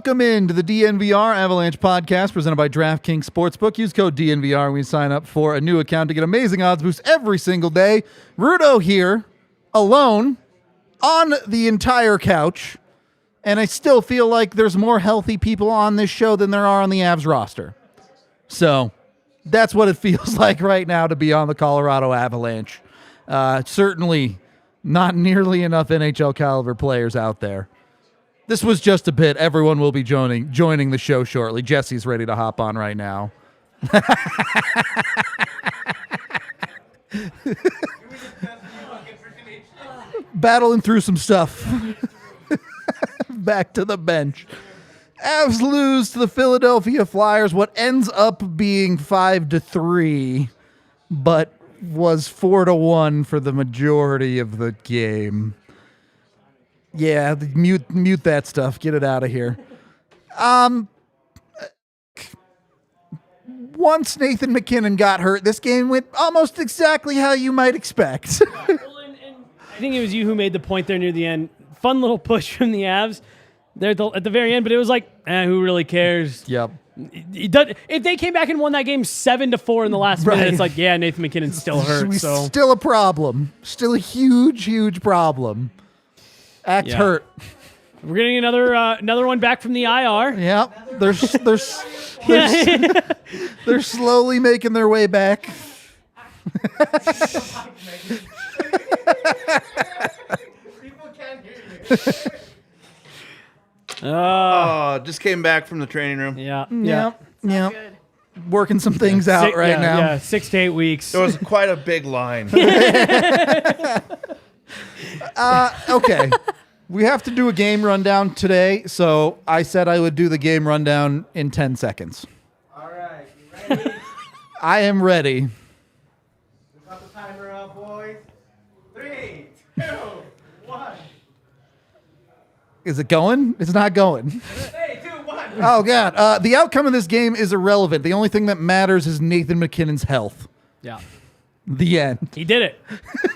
Welcome into the DNVR Avalanche podcast presented by DraftKings Sportsbook. Use code DNVR when you sign up for a new account to get amazing odds boosts every single day. Rudo here, alone, on the entire couch, and I still feel like there's more healthy people on this show than there are on the Avs roster. So that's what it feels like right now to be on the Colorado Avalanche. Certainly not nearly enough NHL caliber players out there. This was just a bit. Everyone will be joining the show shortly. Jesse's ready to hop on right now. Battling through some stuff. Back to the bench. Avs lose to the Philadelphia Flyers. What ends up being 5-3, but was 4-1 for the majority of the game. Yeah, mute that stuff. Get it out of here. Once Nathan MacKinnon got hurt, this game went almost exactly how you might expect. Well, and I think it was you who made the point there near the end. Fun little push from the Avs there at the very end, but it was like, who really cares? Yep. If they came back and won that game 7-4 in the last minute, it's like, yeah, Nathan MacKinnon's still hurt. Still a problem. Still a huge, huge problem. Hurt. We're getting another one back from the IR. Yep. They're slowly making their way back. People can't hear you. Just came back from the training room. Yeah. Working some things out now. Yeah, 6 to 8 weeks. There was quite a big line. Okay. We have to do a game rundown today, so I said I would do the game rundown in 10 seconds. All right, you ready? I am ready. We got the timer up, boys. 3, 2, 1. Is it going? It's not going. 3, 2, 1. Oh, God. The outcome of this game is irrelevant. The only thing that matters is Nathan MacKinnon's health. Yeah. The end. He did it.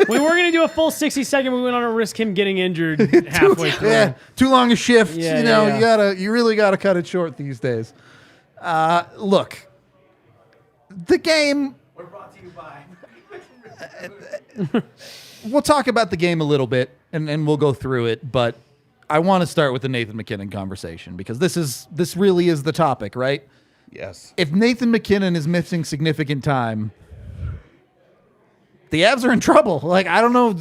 We were going to do a full 60-second. We went on to risk him getting injured halfway through. Yeah, too long a shift. Yeah, You really gotta cut it short these days. Look, the game. We're brought to you by. We'll talk about the game a little bit, and we'll go through it. But I want to start with the Nathan MacKinnon conversation because this really is the topic, right? Yes. If Nathan MacKinnon is missing significant time, the Avs are in trouble. Like, I don't know.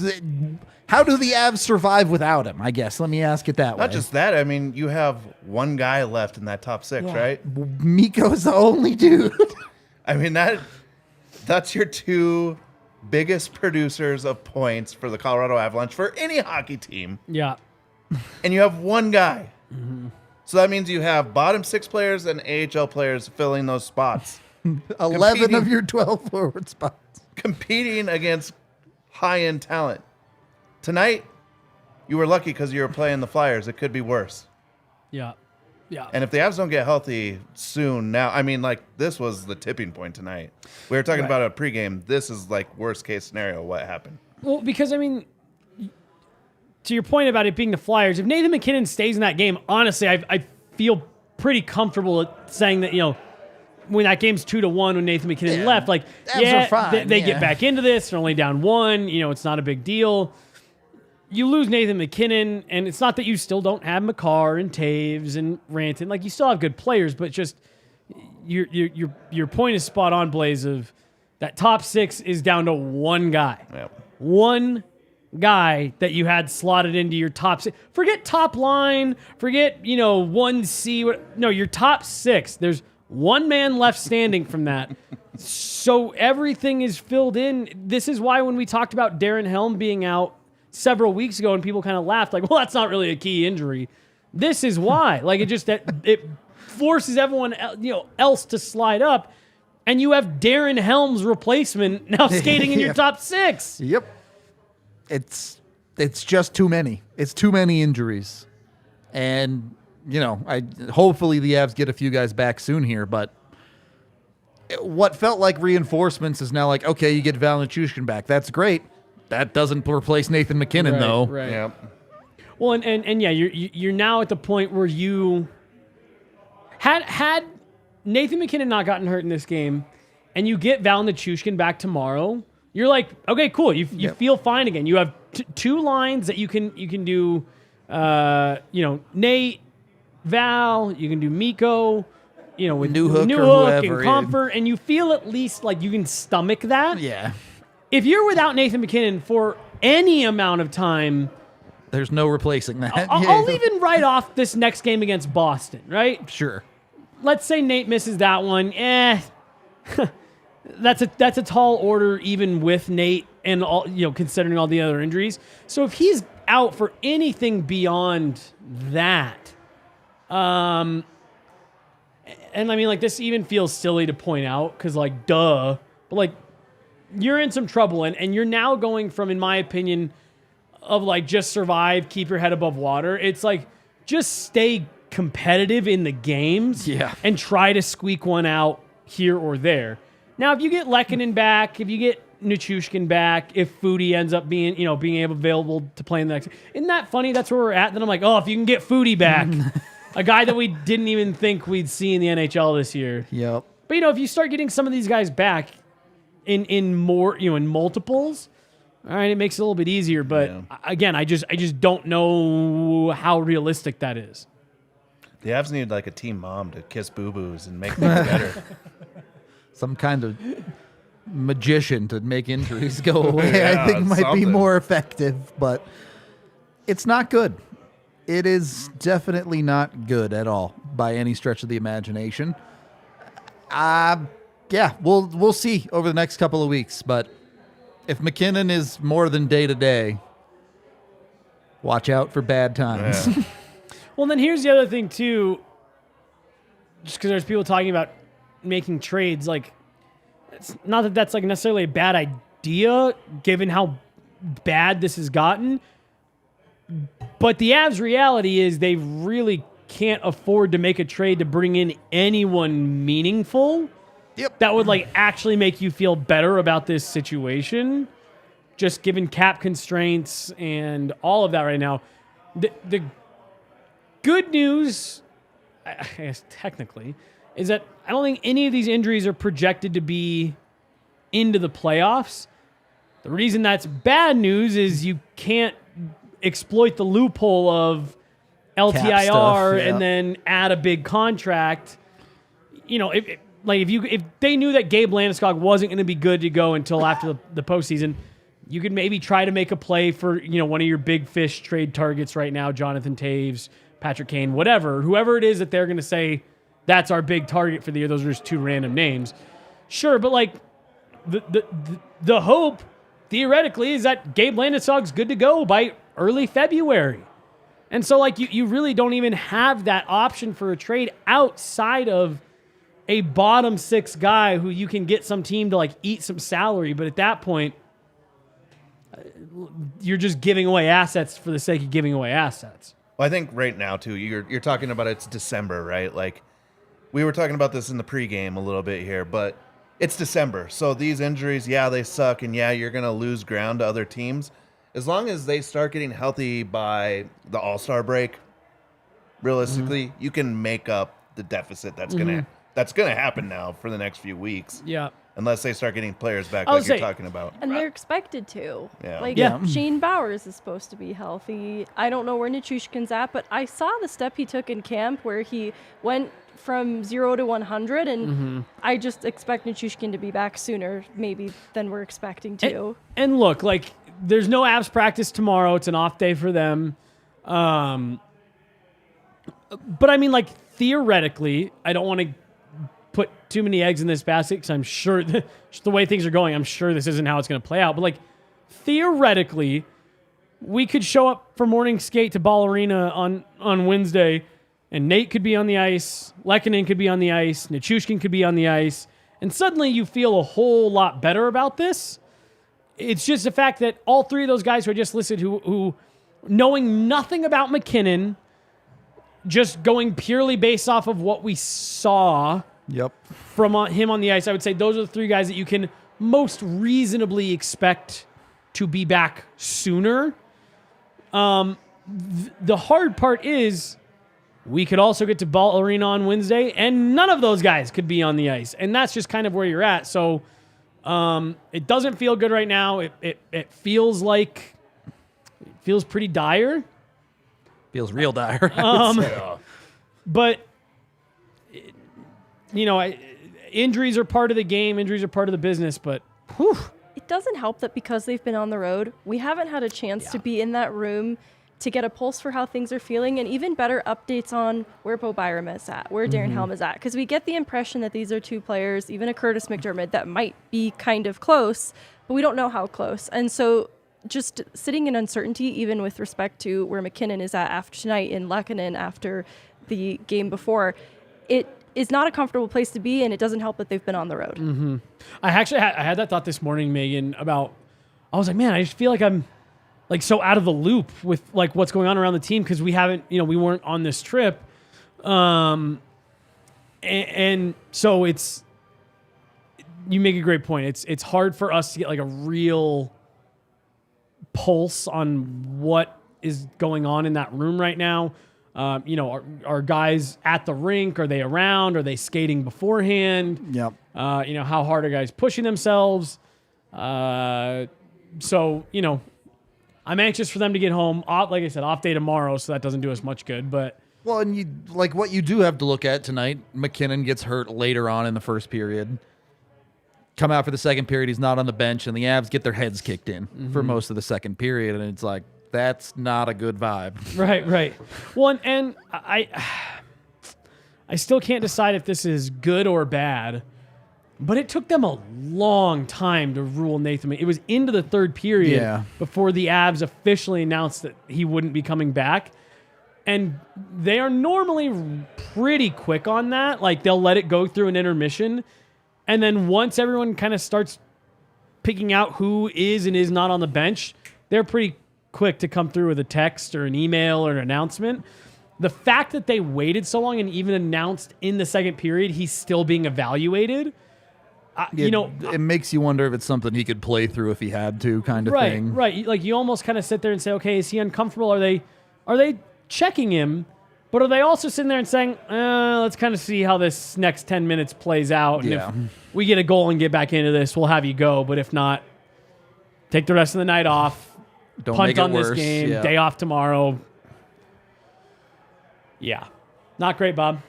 How do the Avs survive without him, I guess? Let me ask it that way. Not just that. I mean, you have one guy left in that top 6, right? Mikko's the only dude. I mean, that's your two biggest producers of points for the Colorado Avalanche for any hockey team. Yeah. And you have one guy. Mm-hmm. So that means you have bottom 6 players and AHL players filling those spots. 11 of your 12 forward spots. Competing against high-end talent. Tonight, you were lucky because you were playing the Flyers. It could be worse. Yeah. And if the Avs don't get healthy soon now, I mean, like, this was the tipping point tonight. We were talking about a pregame. This is, like, worst-case scenario, what happened. Well, because, I mean, to your point about it being the Flyers, if Nathan MacKinnon stays in that game, honestly, I feel pretty comfortable at saying that, when that game's 2-1 when Nathan MacKinnon left, like, Avs are fine. They get back into this. They're only down 1. It's not a big deal. You lose Nathan MacKinnon, and it's not that you still don't have Makar and Taves and Ranton. Like, you still have good players, but just your point is spot on, Blais, of that top 6 is down to one guy. Yep. One guy that you had slotted into your top 6. Forget top line. Forget, 1C. No, your top 6. There's one man left standing from that. So everything is filled in. This is why when we talked about Darren Helm being out several weeks ago and people kind of laughed like, well, that's not really a key injury. This is why. Like, it forces everyone else to slide up, and you have Darren Helm's replacement now skating in your top 6. Yep. It's just too many. It's too many injuries. And hopefully the Avs get a few guys back soon here, but what felt like reinforcements is now like, okay, you get Valanciushkin back. That's great. That doesn't replace Nathan MacKinnon, though. Right. Yep. Well, and yeah, you're now at the point where you Had Nathan MacKinnon not gotten hurt in this game, and you get Val Nichushkin back tomorrow, you're like, okay, cool. You feel fine again. You have two lines that you can do. Nate, Val. You can do Mikko. With Newhook and Comfort, and you feel at least like you can stomach that. Yeah. If you're without Nathan MacKinnon for any amount of time, there's no replacing that. I'll even write off this next game against Boston, right? Sure. Let's say Nate misses that one. That's a tall order, even with Nate and all, considering all the other injuries. So if he's out for anything beyond that, and I mean, like, this even feels silly to point out because, like, duh, but like, you're in some trouble, and you're now going from, in my opinion, of like just survive, keep your head above water. It's like just stay competitive in the games, and try to squeak one out here or there. Now, if you get Lehkonen back, if you get Nichushkin back, if Foodie ends up being available to play in the next, isn't that funny? That's where we're at. Then I'm like, oh, if you can get Foodie back, a guy that we didn't even think we'd see in the NHL this year. Yep. But if you start getting some of these guys back in more, in multiples, all right, it makes it a little bit easier. But again, I just don't know how realistic that is. The Avs need like a team mom to kiss boo-boos and make things better. Some kind of magician to make injuries go away, Yeah, I think might be something. more effective, but it's not good. It is definitely not good at all by any stretch of the imagination. We'll see over the next couple of weeks, but if MacKinnon is more than day-to-day, watch out for bad times. Yeah. Well, then here's the other thing, too. Just because there's people talking about making trades, like, it's not that that's like necessarily a bad idea, given how bad this has gotten. But the Avs' reality is they really can't afford to make a trade to bring in anyone meaningful. Yep. That would like actually make you feel better about this situation, just given cap constraints and all of that right now. The good news, I guess technically, is that I don't think any of these injuries are projected to be into the playoffs. The reason that's bad news is you can't exploit the loophole of LTIR stuff, and then add a big contract. If they knew that Gabe Landeskog wasn't going to be good to go until after the postseason, you could maybe try to make a play for one of your big fish trade targets right now, Jonathan Taves, Patrick Kane, whoever it is that they're going to say that's our big target for the year. Those are just two random names. Sure, but like the hope theoretically is that Gabe Landeskog's good to go by early February. And so like you really don't even have that option for a trade outside of a bottom six guy who you can get some team to like eat some salary. But at that point, you're just giving away assets for the sake of giving away assets. Well, I think right now, too, you're talking about it's December, right? Like, we were talking about this in the pregame a little bit here, but it's December. So these injuries, they suck, and you're going to lose ground to other teams. As long as they start getting healthy by the All-Star break, realistically, you can make up the deficit that's gonna happen now for the next few weeks. Yeah. Unless they start getting players back like you're talking about. And they're expected to. Yeah. Shane Bowers is supposed to be healthy. I don't know where Nichushkin's at, but I saw the step he took in camp where he went from 0 to 100, and I just expect Nichushkin to be back sooner maybe than we're expecting to. And look, like, there's no Avs practice tomorrow. It's an off day for them. But I mean, like, theoretically, I don't want to put too many eggs in this basket because I'm sure the way things are going, I'm sure this isn't how it's going to play out. But like theoretically, we could show up for morning skate to Ball Arena on Wednesday, and Nate could be on the ice, Lehkonen could be on the ice, Nichushkin could be on the ice, and suddenly you feel a whole lot better about this. It's just the fact that all three of those guys who I just listed, who knowing nothing about MacKinnon, just going purely based off of what we saw. Yep. From him on the ice, I would say those are the three guys that you can most reasonably expect to be back sooner. The hard part is We could also get to Ball Arena on Wednesday, and none of those guys could be on the ice. And that's just kind of where you're at. So it doesn't feel good right now. It feels pretty dire. Feels real dire. But, injuries are part of the game. Injuries are part of the business. But, whew. It doesn't help that because they've been on the road, we haven't had a chance to be in that room to get a pulse for how things are feeling, and even better updates on where Bo Byram is at, where Darren Helm is at. Because we get the impression that these are two players, even a Curtis McDermott, that might be kind of close, but we don't know how close. And so just sitting in uncertainty, even with respect to where MacKinnon is at after tonight in Lehkonen after the game before, it is not a comfortable place to be, and it doesn't help that they've been on the road. Mm-hmm. I had that thought this morning, Megan, I was like, man, I just feel like I'm like so out of the loop with like what's going on around the team because we we weren't on this trip. And so you make a great point. It's hard for us to get like a real pulse on what is going on in that room right now. Are guys at the rink? Are they around? Are they skating beforehand? Yep. How hard are guys pushing themselves? I'm anxious for them to get home. Like I said, off day tomorrow, so that doesn't do us much good. But well, and what you do have to look at tonight, MacKinnon gets hurt later on in the first period. Come out for the second period, he's not on the bench, and the Avs get their heads kicked in for most of the second period, and it's like, that's not a good vibe. Right. Well, and I still can't decide if this is good or bad, but it took them a long time to rule Nathan. It was into the third period before the Avs officially announced that he wouldn't be coming back. And they are normally pretty quick on that. Like, they'll let it go through an intermission. And then once everyone kind of starts picking out who is and is not on the bench, they're pretty quick to come through with a text or an email or an announcement. The fact that they waited so long and even announced in the second period he's still being evaluated, it makes you wonder if it's something he could play through if he had to, kind of thing. Right. Like, you almost kind of sit there and say, okay, is he uncomfortable? Are they checking him? But are they also sitting there and saying, let's kind of see how this next 10 minutes plays out. And if we get a goal and get back into this, we'll have you go. But if not, take the rest of the night off. Don't punt make it on worse. this game. Day off tomorrow. Yeah. Not great, Bob.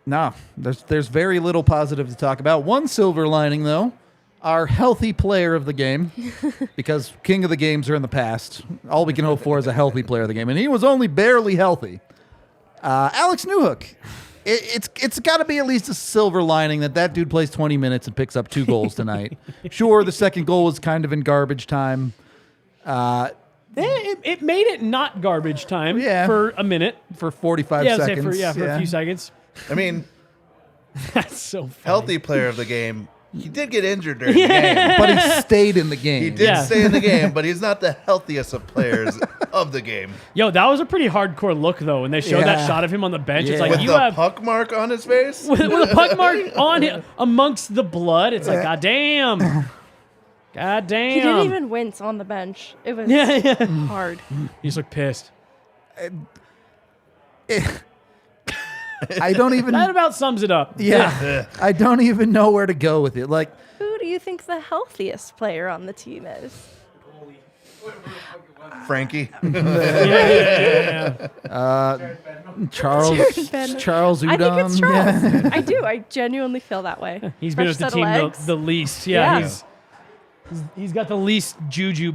No, there's very little positive to talk about. One silver lining, though, our healthy player of the game, because king of the games are in the past. All we can hope for is a healthy player of the game, and he was only barely healthy. Alex Newhook. It's got to be at least a silver lining that dude plays 20 minutes and picks up 2 goals tonight. Sure, the second goal was kind of in garbage time. It made it not garbage time for a minute. For 45 seconds. For a few seconds. I mean, that's so funny. Healthy player of the game. He did get injured during the game. But he stayed in the game. He did stay in the game, but he's not the healthiest of players of the game. Yo, that was a pretty hardcore look, though, when they showed that shot of him on the bench. It's like, with the puck mark on his face? With a puck mark on him amongst the blood. It's like, God damn. God damn. He didn't even wince on the bench. It was hard. He just looked pissed. I don't even... That about sums it up. Yeah. I don't even know where to go with it. Like, who do you think the healthiest player on the team is? Frankie. Charles Udon. I think it's Charles. I do. I genuinely feel that way. He's been with the team the least. Yeah. He's got the least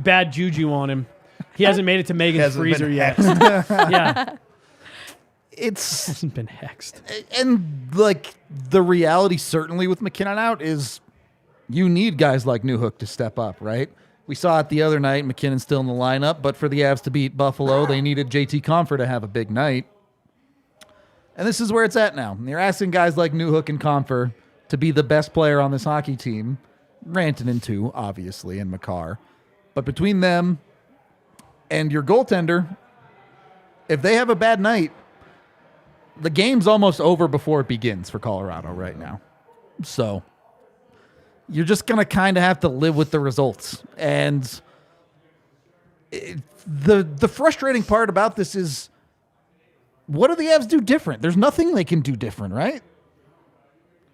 bad juju on him. He hasn't made it to Megan's freezer yet. Yeah. Hasn't been hexed. And like the reality certainly with MacKinnon out is you need guys like Newhook to step up, right? We saw it the other night, MacKinnon's still in the lineup, but for the Avs to beat Buffalo, they needed JT Compher to have a big night. And this is where it's at now. You're asking guys like Newhook and Compher to be the best player on this hockey team. Rantanen too, obviously, and Makar. But between them and your goaltender, if they have a bad night, the game's almost over before it begins for Colorado right now. So you're just going to kind of have to live with the results. And the frustrating part about this is what do the Avs do different? There's nothing they can do different, right?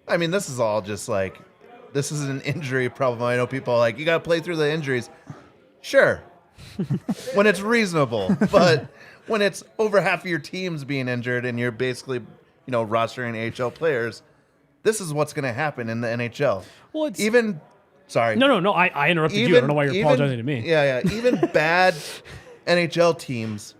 I mean, this is all just like, this is an injury problem. I know people are like, you got to play through the injuries. Sure. When it's reasonable. But when it's over half of your team's being injured and you're basically, rostering AHL players, this is what's going to happen in the NHL. Well, it's Sorry. No. I interrupted you. I don't know why you're apologizing to me. Yeah. Even bad NHL teams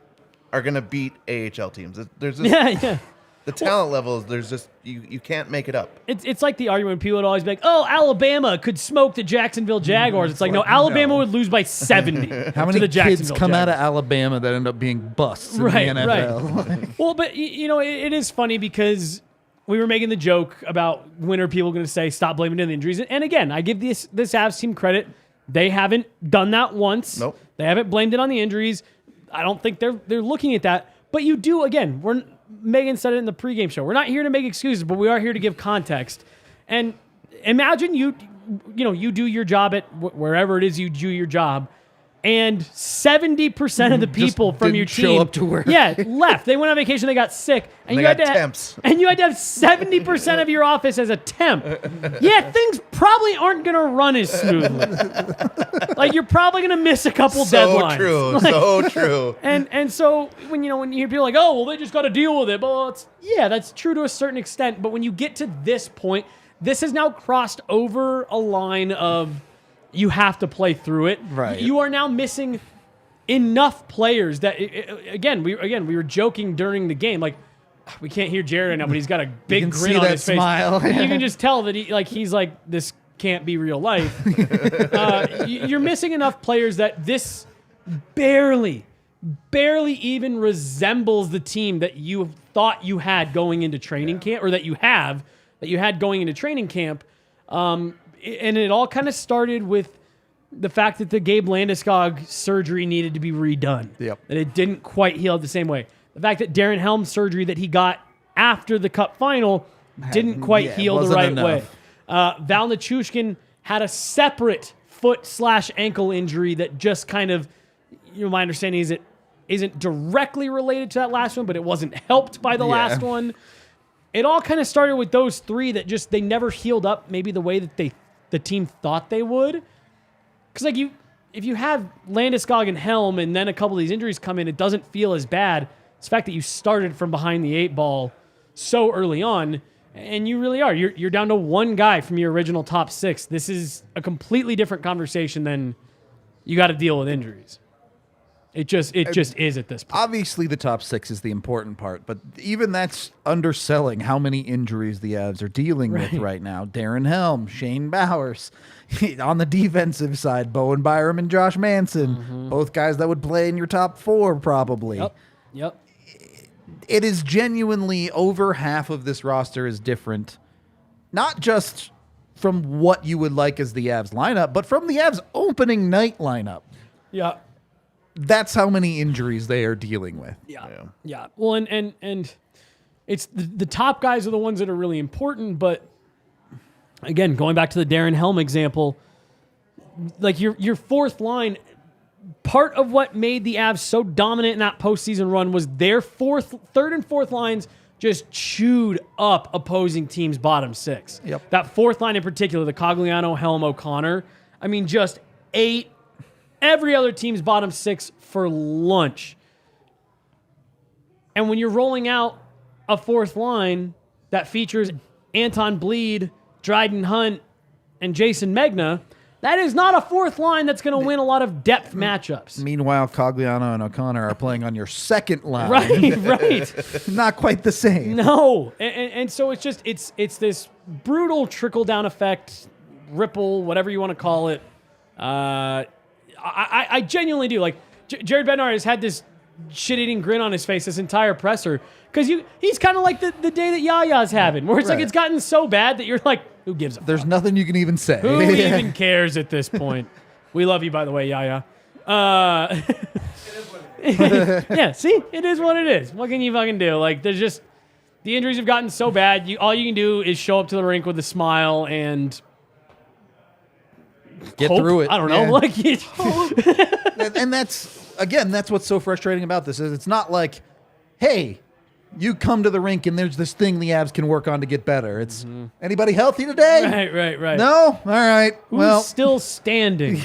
are going to beat AHL teams. There's just, Yeah. the talent levels, there's just, you can't make it up. It's like the argument people would always be like, oh, Alabama could smoke the Jacksonville Jaguars. It's like, no, Alabama would lose by 70 How many to the kids Jacksonville come out of Jaguars. Alabama that end up being busts in Right, the NFL? right. Well, but, it is funny because we were making the joke about when are people going to say stop blaming it on the injuries. And again, I give this Avs team credit. They haven't done that once. Nope. They haven't blamed it on the injuries. I don't think they're looking at that. But you do, again, Megan said it in the pregame show. We're not here to make excuses, but we are here to give context. And imagine you do your job at wherever it is you do your job, and 70% of the people from your team show up to work. left. They went on vacation. They got sick, and They you had got to temps. and you had to have 70% of your office as a temp. Yeah, things probably aren't going to run as smoothly. Like you're probably going to miss a couple deadlines. So true. And so when you hear people like, oh, well, they just got to deal with it. Well, that's true to a certain extent. But when you get to this point, this has now crossed over a line of you have to play through it. Right. You are now missing enough players that we were joking during the game. Like we can't hear Jared right now, but he's got a big can grin see on that his face. smile. You can just tell that he's like, this can't be real life. You're missing enough players that this barely even resembles the team that you thought you had going into training camp, or that you had going into training camp. And it all kind of started with the fact that the Gabe Landeskog surgery needed to be redone. Yep. That it didn't quite heal the same way. The fact that Darren Helm's surgery that he got after the Cup final didn't quite heal the wasn't right enough. way. Val Nichushkin had a separate foot/ankle injury that just kind of, my understanding is it isn't directly related to that last one, but it wasn't helped by the last one. It all kind of started with those three that just, they never healed up maybe the way that the team thought they would. Because if you have Landeskog and Helm and then a couple of these injuries come in, it doesn't feel as bad. It's the fact that you started from behind the 8 ball so early on, and you really are. You're down to one guy from your original top 6. This is a completely different conversation than you got to deal with injuries. It just is at this point. Obviously, the top 6 is the important part, but even that's underselling how many injuries the Avs are dealing with right now. Darren Helm, Shane Bowers. On the defensive side, Bowen Byram and Josh Manson. Both guys that would play in your top 4 probably. Yep. It is genuinely over half of this roster is different, not just from what you would like as the Avs lineup, but from the Avs opening night lineup. Yeah. That's how many injuries they are dealing with. Yeah. Well, and it's the top guys are the ones that are really important. But again, going back to the Darren Helm example, like your fourth line, part of what made the Avs so dominant in that postseason run was their third and fourth lines just chewed up opposing teams' bottom 6. Yep. That fourth line in particular, the Cogliano, Helm, O'Connor, I mean, just ate every other team's bottom 6 for lunch. And when you're rolling out a fourth line that features Anton Bleed, Dryden Hunt, and Jason Megna, that is not a fourth line that's going to win a lot of depth matchups. Meanwhile, Cogliano and O'Connor are playing on your second line. Right. Not quite the same. No. And so it's just, it's this brutal trickle-down effect, ripple, whatever you want to call it. I genuinely do. Like, Jared Bednar has had this shit-eating grin on his face this entire presser because he's kind of like the day that Yaya's having, where it's like it's gotten so bad that you're like, who gives a fuck? There's nothing you can even say. Who even cares at this point? We love you, by the way, Yaya. Yeah, see? It is what it is. What can you fucking do? Like, there's just, the injuries have gotten so bad, all you can do is show up to the rink with a smile and Get hope. through it. I don't know. And that's what's so frustrating about this is it's not like, hey, you come to the rink and there's this thing the Avs can work on to get better. It's anybody healthy today? Right. No? All right. Who's well, still standing?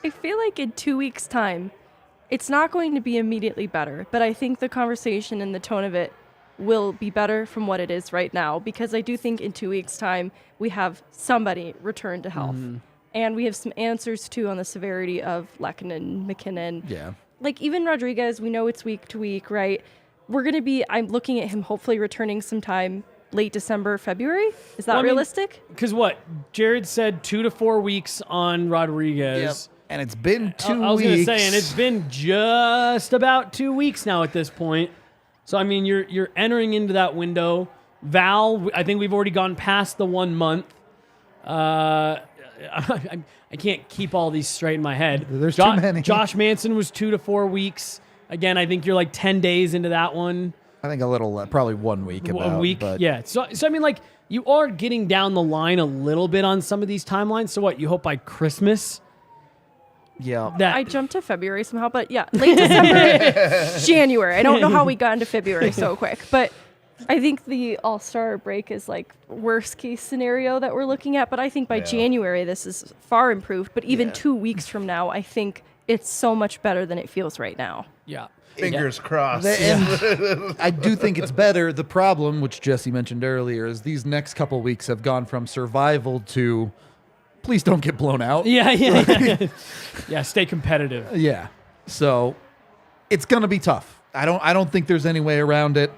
I feel like in 2 weeks' time, it's not going to be immediately better, but I think the conversation and the tone of it will be better from what it is right now, because I do think in 2 weeks' time, we have somebody return to health. And we have some answers, too, on the severity of Lehkonen, MacKinnon. Yeah. Like, even Rodriguez, we know it's week to week, right? I'm looking at him hopefully returning sometime late December, February. Is that realistic? Because what? Jared said 2 to 4 weeks on Rodriguez. Yep. And it's been 2 weeks. I was going to say, and it's been just about 2 weeks now at this point. So, I mean, you're entering into that window. Val, I think we've already gone past the 1 month. I can't keep all these straight in my head. There's too many. Josh Manson was 2 to 4 weeks. Again, I think you're like 10 days into that one. I think a little, probably 1 week. A week, but yeah. So I mean, like, you are getting down the line a little bit on some of these timelines. So what? You hope by Christmas? Yeah. I jumped to February somehow, but yeah, late December, January. I don't know how we got into February so quick, but I think the All-Star break is like worst case scenario that we're looking at. But I think by January, this is far improved. But even 2 weeks from now, I think it's so much better than it feels right now. Yeah. Fingers crossed. And I do think it's better. The problem, which Jesse mentioned earlier, is these next couple weeks have gone from survival to please don't get blown out. Yeah. Yeah, stay competitive. Yeah. So it's going to be tough. I don't think there's any way around it.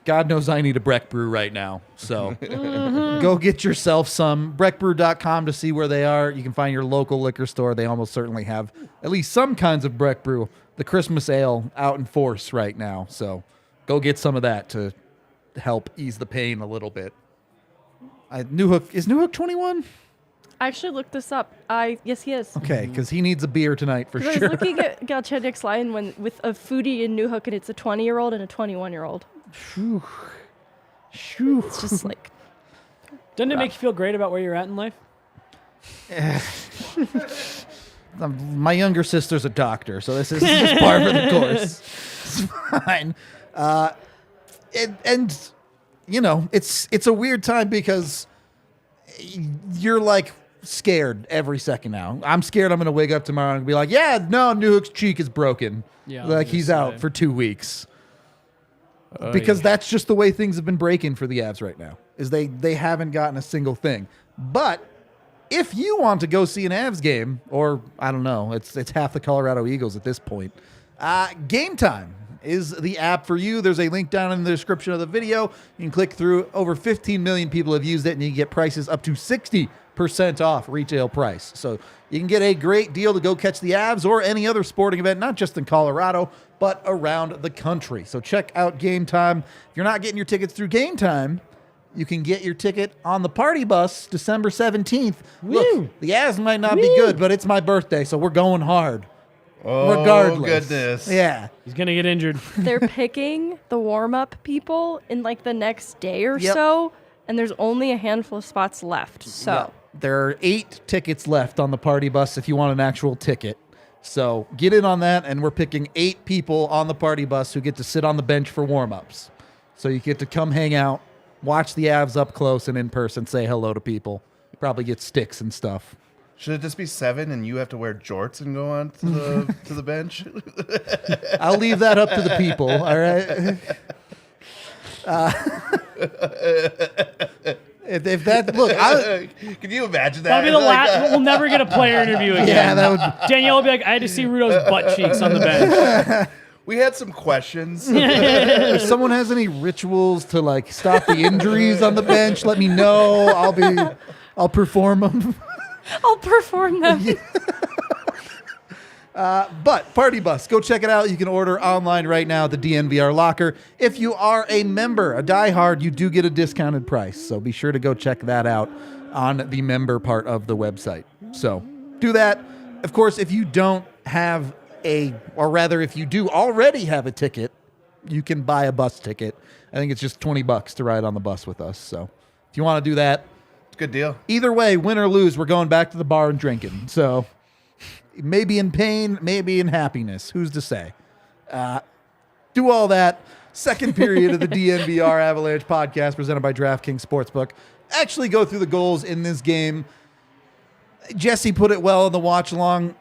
God knows I need a Breck Brew right now. So go get yourself some. BreckBrew.com to see where they are. You can find your local liquor store. They almost certainly have at least some kinds of Breck Brew. The Christmas ale out in force right now. So go get some of that to help ease the pain a little bit. Newhook, is Newhook 21? I actually looked this up. Yes, he is. Okay, because he needs a beer tonight for sure. I was looking at Galchenyuk's line with a foodie in Newhook, and it's a 20-year-old and a 21-year-old. Shoo. It's just like... Doesn't it make you feel great about where you're at in life? My younger sister's a doctor, so this is just par for the course. It's fine. And you know, it's a weird time because you're like scared every second now. I'm scared I'm going to wake up tomorrow and be like, yeah, no, Newhook's cheek is broken. Yeah, like he's out for 2 weeks. Because that's just the way things have been breaking for the Avs right now, is they haven't gotten a single thing. But if you want to go see an Avs game, or I don't know, it's half the Colorado Eagles at this point, Game Time is the app for you. There's a link down in the description of the video. You can click through. Over 15 million people have used it, and you can get prices up to 60% off retail price. So you can get a great deal to go catch the Avs or any other sporting event, not just in Colorado, but around the country. So check out Game Time. If you're not getting your tickets through Game Time, you can get your ticket on the party bus December 17th. Woo. Look, the Avs might not be good, but it's my birthday, so we're going hard. Oh, Regardless. goodness. Yeah. He's going to get injured. They're picking the warm-up people in like the next day or Yep. so, and there's only a handful of spots left. So Yeah. There are 8 tickets left on the party bus if you want an actual ticket. So get in on that, and we're picking 8 people on the party bus who get to sit on the bench for warm-ups. So you get to come hang out, watch the Avs up close and in person, say hello to people. Probably get sticks and stuff. Should it just be 7 and you have to wear jorts and go on to the to the bench? I'll leave that up to the people, all right? If that, look, Can you imagine that? That'll be the last. We'll never get a player interview again. yeah, that would. Danielle will be like, I had to see Rudo's butt cheeks on the bench. We had some questions. If someone has any rituals to like stop the injuries on the bench, let me know. I'll perform them. I'll perform them. But Party Bus, go check it out. You can order online right now at the DNVR locker. If you are a member, a diehard, you do get a discounted price. So be sure to go check that out on the member part of the website. So do that. Of course, if you don't have if you do already have a ticket, you can buy a bus ticket. I think it's just $20 to ride on the bus with us. So if you want to do that, It's a good deal. either way, win or lose, we're going back to the bar and drinking. So maybe in pain, maybe in happiness. Who's to say? Do all that. Second period of the DNVR Avalanche podcast presented by DraftKings Sportsbook. Actually go through the goals in this game. Jesse put it well in the watch along.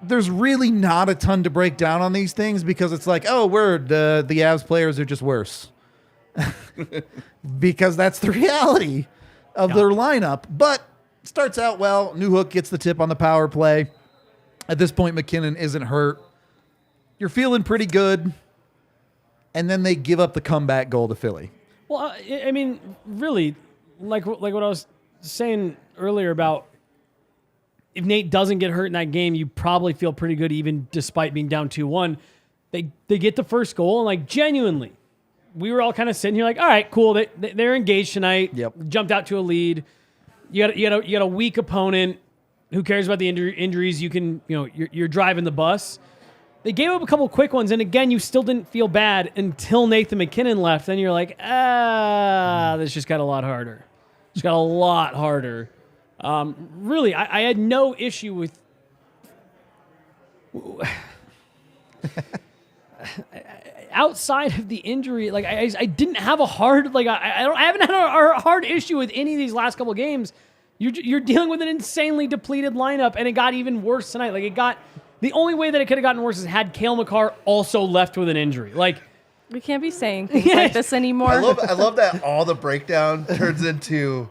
There's really not a ton to break down on these things because it's like, oh, the Avs players are just worse. Because that's the reality of their lineup. But starts out well. Newhook gets the tip on the power play. At this point, MacKinnon isn't hurt. You're feeling pretty good. And then they give up the comeback goal to Philly. Well, I mean, really, like what I was saying earlier about if Nate doesn't get hurt in that game, you probably feel pretty good even despite being down 2-1. They get the first goal, and like genuinely, we were all kind of sitting here like, all right, cool. They're engaged tonight. Yep. Jumped out to a lead. You got a weak opponent. Who cares about the injuries? You're driving the bus. They gave up a couple quick ones, and again, you still didn't feel bad until Nathan MacKinnon left. Then you're like, this just got a lot harder. Just got a lot harder. Really, I had no issue with. Outside of the injury, like I didn't have a hard I haven't had a hard issue with any of these last couple games. You're dealing with an insanely depleted lineup, and it got even worse tonight. The only way that it could have gotten worse is had Cale Makar also left with an injury. We can't be saying things like this anymore. I love that all the breakdown turns into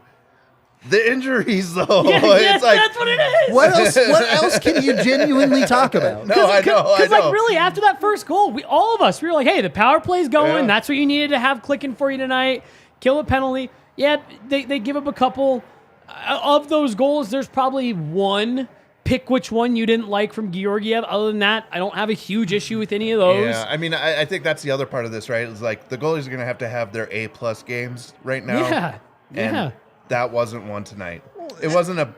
the injuries, though. Yes, it's like, that's what it is. What else can you genuinely talk about? No, I know. Because really, after that first goal, all of us were like, hey, the power play's going. Yeah. That's what you needed to have clicking for you tonight. Kill a penalty. Yeah, they give up a couple. Of those goals, there's probably one. Pick which one you didn't like from Georgiev. Other than that, I don't have a huge issue with any of those. Yeah, I mean, I think that's the other part of this, right? It's like the goalies are going to have their A-plus games right now. Yeah, And that wasn't one tonight. It wasn't a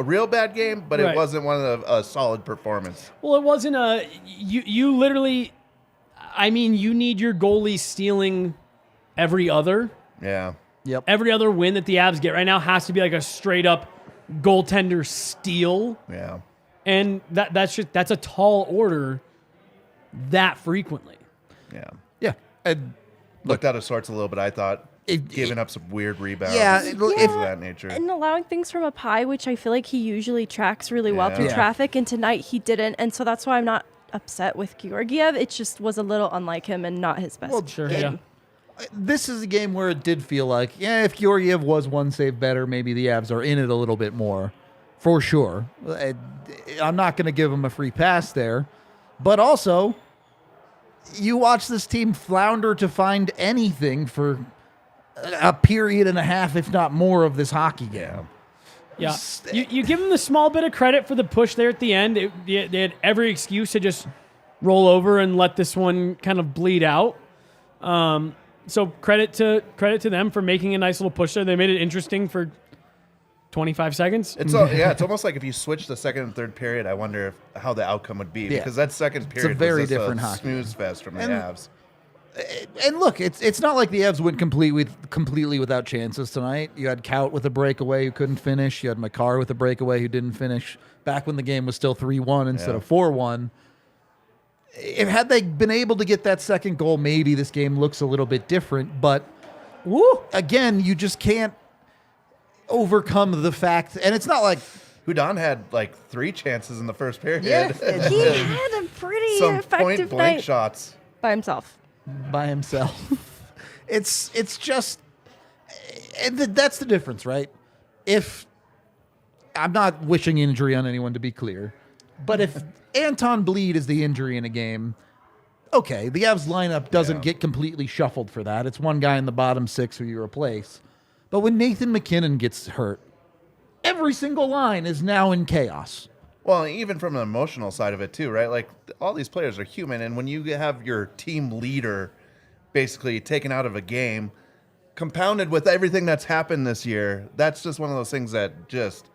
real bad game, but Right. it wasn't one of a solid performance. Well, it wasn't you literally, I mean, you need your goalie stealing every other. Yeah. Yep. Every other win that the Avs get right now has to be like a straight up goaltender steal. Yeah. And that's a tall order that frequently. Yeah. Yeah. And Looked out of sorts a little bit, I thought. Giving up some weird rebounds. Yeah, Things if- of that nature. And allowing things from up high, which I feel like he usually tracks really well Yeah. through Yeah. traffic, and tonight he didn't. And so that's why I'm not upset with Georgiev. It just was a little unlike him and not his best Well, Sure, game. yeah. this is a game where it did feel like, if Georgiev was one save better, maybe the Avs are in it a little bit more, for sure. I'm not going to give him a free pass there. But also, you watch this team flounder to find anything for a period and a half, if not more, of this hockey game. Yeah. Yeah. You give them the small bit of credit for the push there at the end. They had every excuse to just roll over and let this one kind of bleed out. So credit to them for making a nice little push there. They made it interesting for 25 seconds. It's almost like if you switch the second and third period, I wonder how the outcome would be. Yeah. Because that second period very was just different a hockey. snooze fest from the And- Avs. And look, it's not like the Avs went completely without chances tonight. You had Kaut with a breakaway who couldn't finish. You had Makar with a breakaway who didn't finish. Back when the game was still 3-1 instead of 4-1. Had they been able to get that second goal, maybe this game looks a little bit different. But again, you just can't overcome the fact, and it's not like Hudon had like 3 chances in the first period. Yeah. He had a pretty Some effective point-blank night shots. by himself. by himself. it's just, and that's the difference, right? If I'm not wishing injury on anyone, to be clear, but if Anton Bleed is the injury in a game, okay, the Avs lineup doesn't get completely shuffled for that. It's one guy in the bottom 6 who you replace. But when Nathan MacKinnon gets hurt, every single line is now in chaos. Well, even from an emotional side of it too, right? Like all these players are human, and when you have your team leader basically taken out of a game, compounded with everything that's happened this year, that's just one of those things that just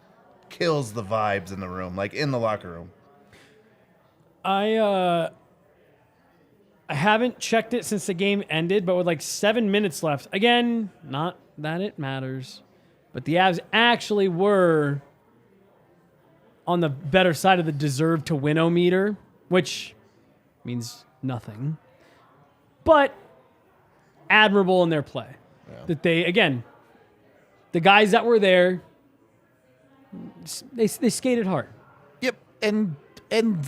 kills the vibes in the room, like in the locker room. I haven't checked it since the game ended, but with like 7 minutes left. Again, not that it matters, but the Avs actually were on the better side of the deserve to win-o meter, which means nothing. But admirable in their play. That they, again, the guys that were there, they skated hard. Yep, and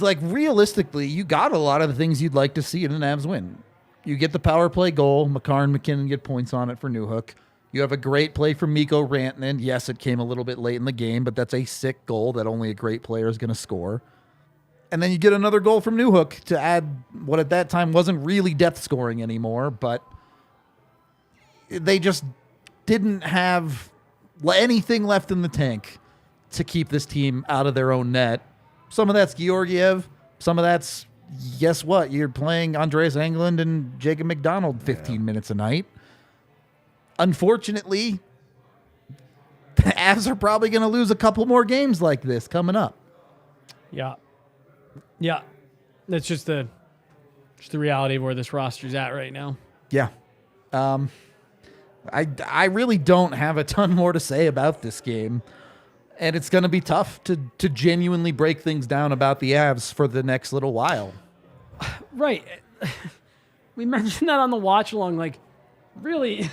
like realistically, you got a lot of the things you'd like to see in an Avs win. You get the power play goal. Makar and MacKinnon get points on it for Newhook. You have a great play from Mikko Rantanen. Yes, it came a little bit late in the game, but that's a sick goal that only a great player is going to score. And then you get another goal from Newhook to add what at that time wasn't really depth scoring anymore, but they just didn't have anything left in the tank to keep this team out of their own net. Some of that's Georgiev. Some of that's, guess what? You're playing Andreas Englund and Jacob McDonald 15 minutes a night. Unfortunately, the Avs are probably going to lose a couple more games like this coming up. Yeah. Yeah. That's just the reality of where this roster's at right now. Yeah. I really don't have a ton more to say about this game. And it's going to be tough to genuinely break things down about the Avs for the next little while. Right. We mentioned that on the watch along. Like, really,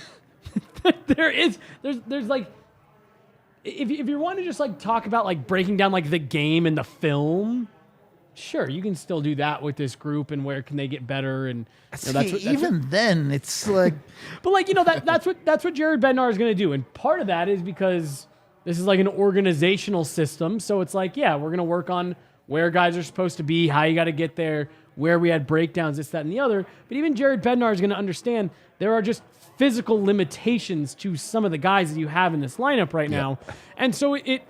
there's like, if you want to just like talk about like breaking down like the game and the film, sure, you can still do that with this group and where can they get better and then it's like, but like that's what Jared Bednar is going to do, and part of that is because this is like an organizational system, so it's like we're going to work on where guys are supposed to be, how you got to get there, where we had breakdowns, this, that, and the other. But even Jared Bednar is going to understand there are just physical limitations to some of the guys that you have in this lineup right now, and so it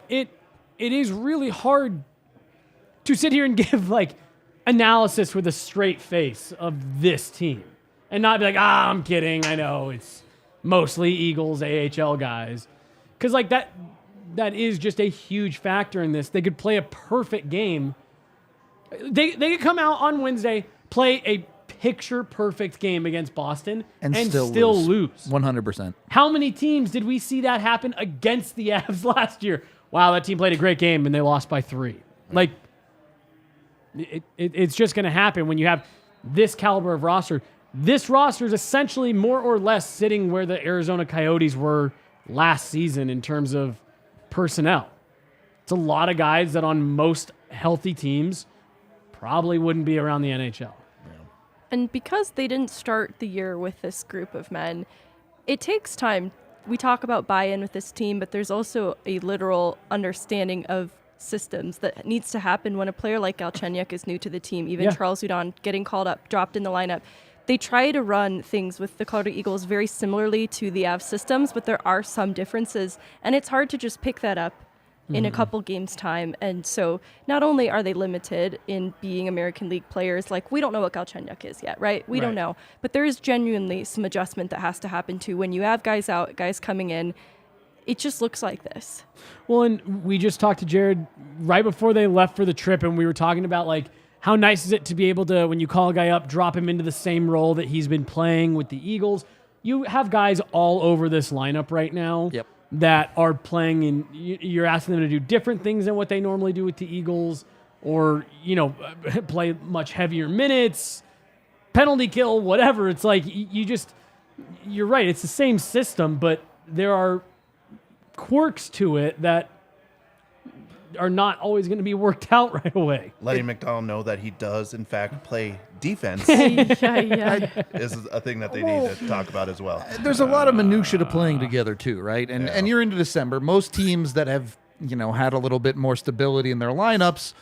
is really hard to sit here and give like analysis with a straight face of this team and not be like, I'm kidding. I know it's mostly Eagles, AHL guys. Cause like that is just a huge factor in this. They could play a perfect game. They could come out on Wednesday, play a picture perfect game against Boston and still lose. 100%. How many teams did we see that happen against the Avs last year? Wow, that team played a great game and they lost by 3. Like, it's just going to happen when you have this caliber of roster. This roster is essentially more or less sitting where the Arizona Coyotes were last season in terms of personnel. It's a lot of guys that on most healthy teams probably wouldn't be around the NHL. And because they didn't start the year with this group of men, it takes time. We talk about buy-in with this team, but there's also a literal understanding of systems that needs to happen when a player like Galchenyuk is new to the team. Even Charles Hudon getting called up, dropped in the lineup. They try to run things with the Colorado Eagles very similarly to the Avs systems, but there are some differences, and it's hard to just pick that up in a couple games' time. And so not only are they limited in being American League players, like we don't know what Galchenyuk is yet, right? We don't know. But there is genuinely some adjustment that has to happen too. When you have guys out, guys coming in, it just looks like this. Well, and we just talked to Jared right before they left for the trip, and we were talking about like how nice is it to be able to, when you call a guy up, drop him into the same role that he's been playing with the Eagles. You have guys all over this lineup right now that are playing, and you're asking them to do different things than what they normally do with the Eagles, or play much heavier minutes, penalty kill, whatever. It's like you're right. It's the same system, but there are quirks to it that are not always going to be worked out right away. Letting McDonald know that he does, in fact, play defense is a thing that they need to talk about as well. There's a lot of minutia to playing together too, right? And you're into December. Most teams that have had a little bit more stability in their lineups,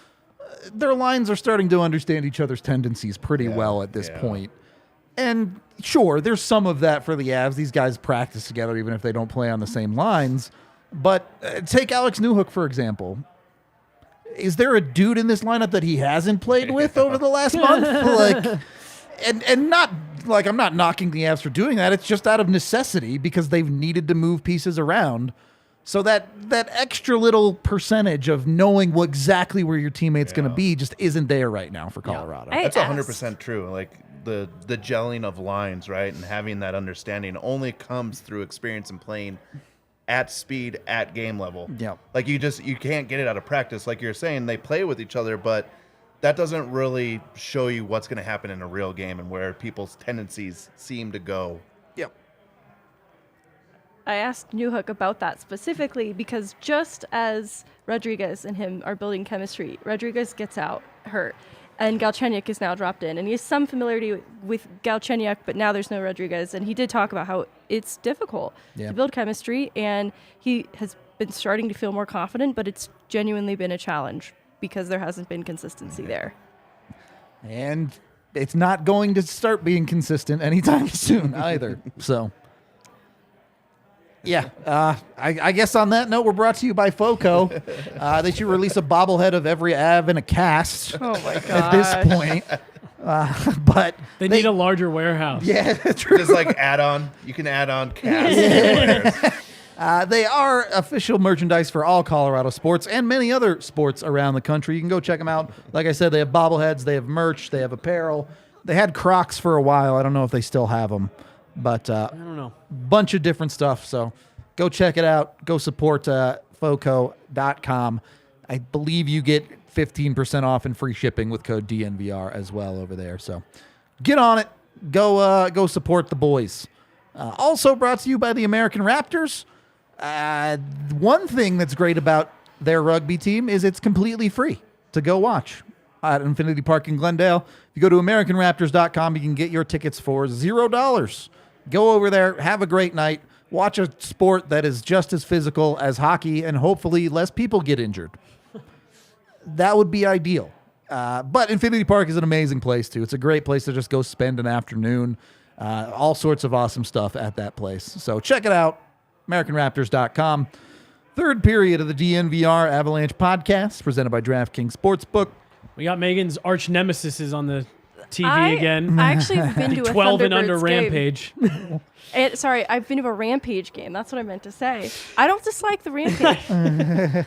their lines are starting to understand each other's tendencies pretty well at this point. And sure, there's some of that for the Avs. These guys practice together even if they don't play on the same lines. But take Alex Newhook, for example. Is there a dude in this lineup that he hasn't played with over the last month? Like, and not like I'm not knocking the Avs for doing that. It's just out of necessity because they've needed to move pieces around. So that extra little percentage of knowing exactly where your teammate's going to be just isn't there right now for Colorado. That's 100% true. Like the gelling of lines, right, and having that understanding only comes through experience and playing at speed, at game level. Yeah. Like you can't get it out of practice. Like you're saying, they play with each other, but that doesn't really show you what's going to happen in a real game and where people's tendencies seem to go. Yeah. I asked Newhook about that specifically because just as Rodriguez and him are building chemistry, Rodriguez gets out hurt, and Galchenyuk is now dropped in, and he has some familiarity with Galchenyuk, but now there's no Rodriguez, and he did talk about how it's difficult to build chemistry, and he has been starting to feel more confident, but it's genuinely been a challenge because there hasn't been consistency there. And it's not going to start being consistent anytime soon either. So, yeah. I guess on that note, we're brought to you by FOCO. They should release a bobblehead of every Av in a cast Oh my god! at this point. But They need a larger warehouse. yeah, true. Just like add-on. You can add on cast. They are official merchandise for all Colorado sports and many other sports around the country. You can go check them out. Like I said, they have bobbleheads, they have merch, they have apparel. They had Crocs for a while. I don't know if they still have them, but I don't know. bunch of different stuff. So go check it out. Go support foco.com. I believe you get 15% off and free shipping with code DNVR as well over there. So get on it. Go support the boys. Also brought to you by the American Raptors. One thing that's great about their rugby team is it's completely free to go watch at Infinity Park in Glendale. If you go to AmericanRaptors.com, you can get your tickets for $0. Go over there, have a great night, watch a sport that is just as physical as hockey, and hopefully less people get injured. That would be ideal. But Infinity Park is an amazing place, too. It's a great place to just go spend an afternoon. All sorts of awesome stuff at that place. So check it out, AmericanRaptors.com. Third period of the DNVR Avalanche podcast, presented by DraftKings Sportsbook. We got Megan's arch nemesis is on the TV again. I actually have been to a 12 and Thunderbirds under game. Rampage. Sorry, I've been to a Rampage game. That's what I meant to say. I don't dislike the Rampage.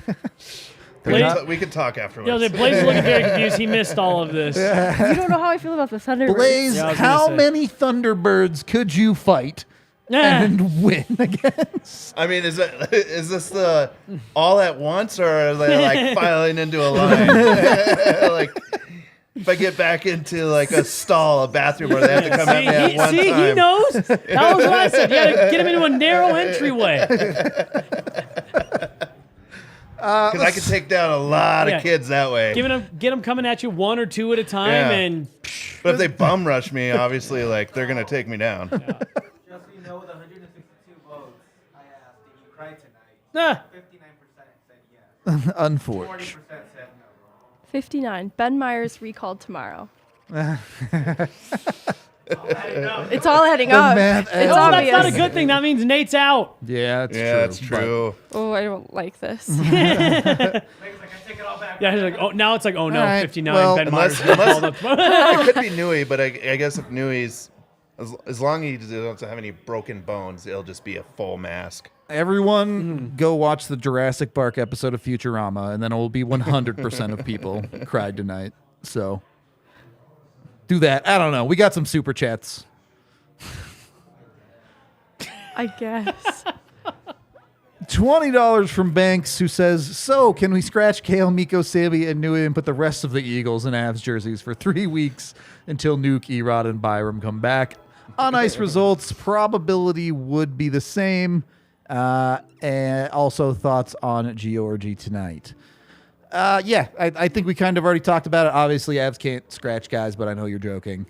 We could talk afterwards. Yeah, Blaise is looking very confused. He missed all of this. You don't know how I feel about the Thunderbirds. Blaise, Yeah, I was how gonna say. many Thunderbirds could you fight and win against? I mean, is this the all at once, or are they like filing into a line? Like, if I get back into like a stall, a bathroom, where they have to come at me at one time. He knows. That was what I said. You got to get him into a narrow entryway. Because I can take down a lot of kids that way. Get them coming at you one or two at a time, Yeah. and But if they bum rush me, obviously, like they're gonna take me down. Just so you know, with 162 votes, I asked, did you cry tonight? 59% said yes. 40% Unfortunate. said no. 59. Ben Myers recalled tomorrow. I know. It's all heading The up. math It's adds oh, up. that's obvious. not a good thing. That means Nate's out. Yeah, it's Yeah, true. it's true. Oh, I don't like this. Megan's like, I take it all back. Yeah, he's like, oh, now it's like, oh no, All right, 59. well, Ben Myers unless- called up. It could be Nui, but I guess if Nui's, as long as he doesn't have any broken bones, it'll just be a full mask. Everyone go watch the Jurassic Park episode of Futurama, and then it will be 100% of people cried tonight. So do that. I don't know. We got some super chats. I guess. $20 from Banks, who says, so can we scratch Kale, Miko, Sammy, and Nui and put the rest of the Eagles in Avs jerseys for 3 weeks until Nuke, Erod, and Byram come back? On ice results, probability would be the same. And also thoughts on Georgie tonight. I think we kind of already talked about it. Obviously, Avs can't scratch guys, but I know you're joking.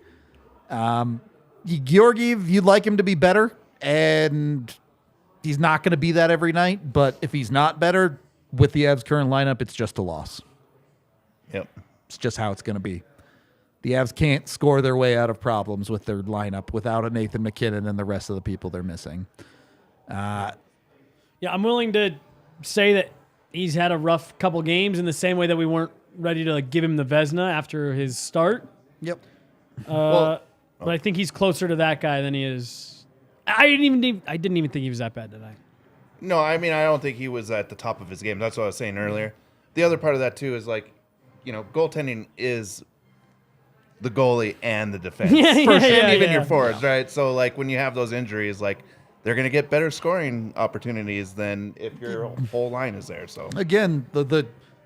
Georgiev, you'd like him to be better, and he's not going to be that every night. But if he's not better with the Avs' current lineup, it's just a loss. Yep. It's just how it's going to be. The Avs can't score their way out of problems with their lineup without a Nathan MacKinnon and the rest of the people they're missing. Yeah, I'm willing to say that he's had a rough couple games in the same way that we weren't ready to give him the Vezina after his start. Yep. But I think he's closer to that guy than he is. I didn't even think he was that bad tonight. No, I mean, I don't think he was at the top of his game. That's what I was saying earlier. The other part of that, too, is like, goaltending is the goalie and the defense. And even your forwards, right? So, like, when you have those injuries, like, they're going to get better scoring opportunities than if your whole line is there. So Again, the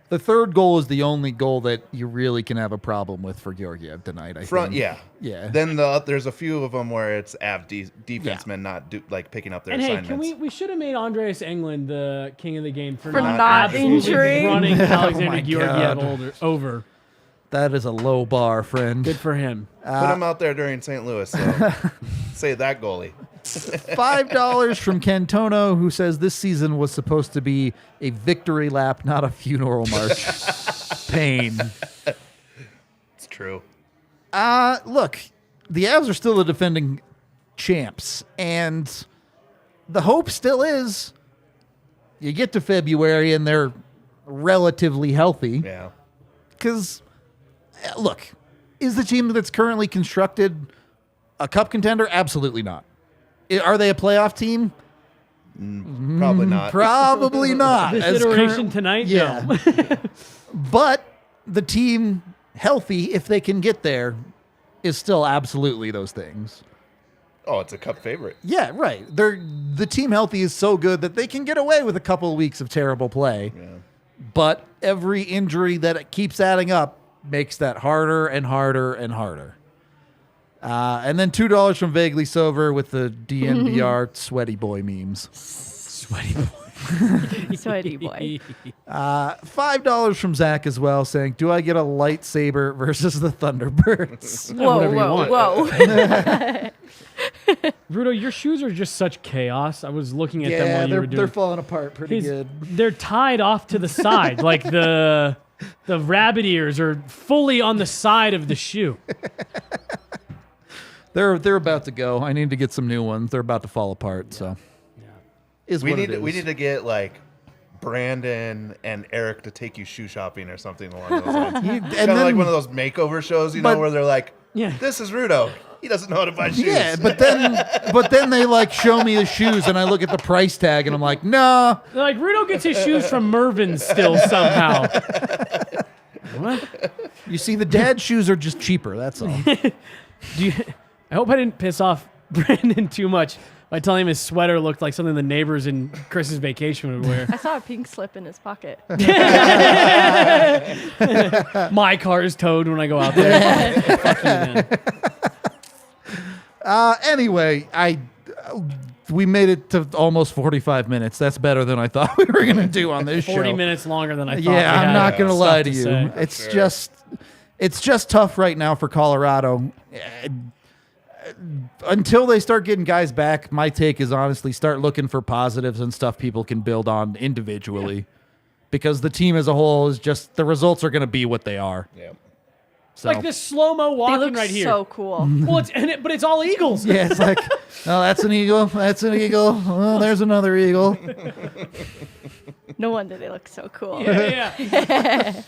The third goal is the only goal that you really can have a problem with for Georgiev tonight. I think. Yeah. Then there's a few of them where it's defensemen not picking up their and assignments. Hey, we should have made Andreas Englund the king of the game for not absolutely injuring. running Alexander my Georgiev over. That is a low bar, friend. Good for him. Put him out there during St. Louis. So say that goalie. $5 from Ken Tono, who says this season was supposed to be a victory lap, not a funeral march. Pain. It's true. Look, the Avs are still the defending champs, and the hope still is you get to February and they're relatively healthy. Yeah. Because, look, is the team that's currently constructed a cup contender? Absolutely not. Are they a playoff team? Probably not. Probably not. This iteration tonight? Yeah. No. But the team healthy, if they can get there, is still absolutely those things. Oh, it's a cup favorite. Yeah, right. The team healthy is so good that they can get away with a couple of weeks of terrible play. Yeah. But every injury that it keeps adding up makes that harder and harder and harder. And then $2 from Vaguely Sober with the DNVR sweaty boy memes. Sweaty boy. Sweaty boy. $5 from Zach as well, saying, "Do I get a lightsaber versus the Thunderbirds?" Whatever you Whoa, want. whoa. Rudo, your shoes are just such chaos. I was looking at them Yeah, while you were they're doing. falling apart pretty good. They're tied off to the side, like the rabbit ears are fully on the side of the shoe. They're about to go. I need to get some new ones. They're about to fall apart. So, We need to get like Brandon and Eric to take you shoe shopping or something along those lines. and Kind of like one of those makeover shows, you know, but- where they're like, Yeah. "This is Rudo. He doesn't know how to buy shoes." Yeah, but then they like show me the shoes and I look at the price tag and I'm like, nah. They're like, Rudo gets his shoes from Mervyn's still somehow. What? You see, the dad shoes are just cheaper. That's all. I hope I didn't piss off Brandon too much by telling him his sweater looked like something the neighbors in Chris's vacation would wear. I saw a pink slip in his pocket. My car is towed when I go out there. Fuck you, man. Anyway, we made it to almost 45 minutes. That's better than I thought we were going to do on this 40 show. minutes longer than I thought. Yeah, I'm not going to stuff lie to you. say. It's just tough right now for Colorado. Until they start getting guys back, my take is honestly start looking for positives and stuff people can build on individually. Because the team as a whole is just, the results are going to be what they are. Yeah. So. Like this slow-mo They walking look right here. so cool. Well, but it's all eagles. Yeah, it's like, oh, that's an eagle. That's an eagle. Oh, there's another eagle. No wonder they look so cool. Yeah.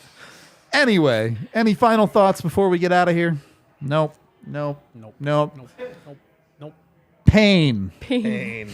Anyway, any final thoughts before we get out of here? Nope. Nope. Nope. Nope. Nope. Pain. Pain.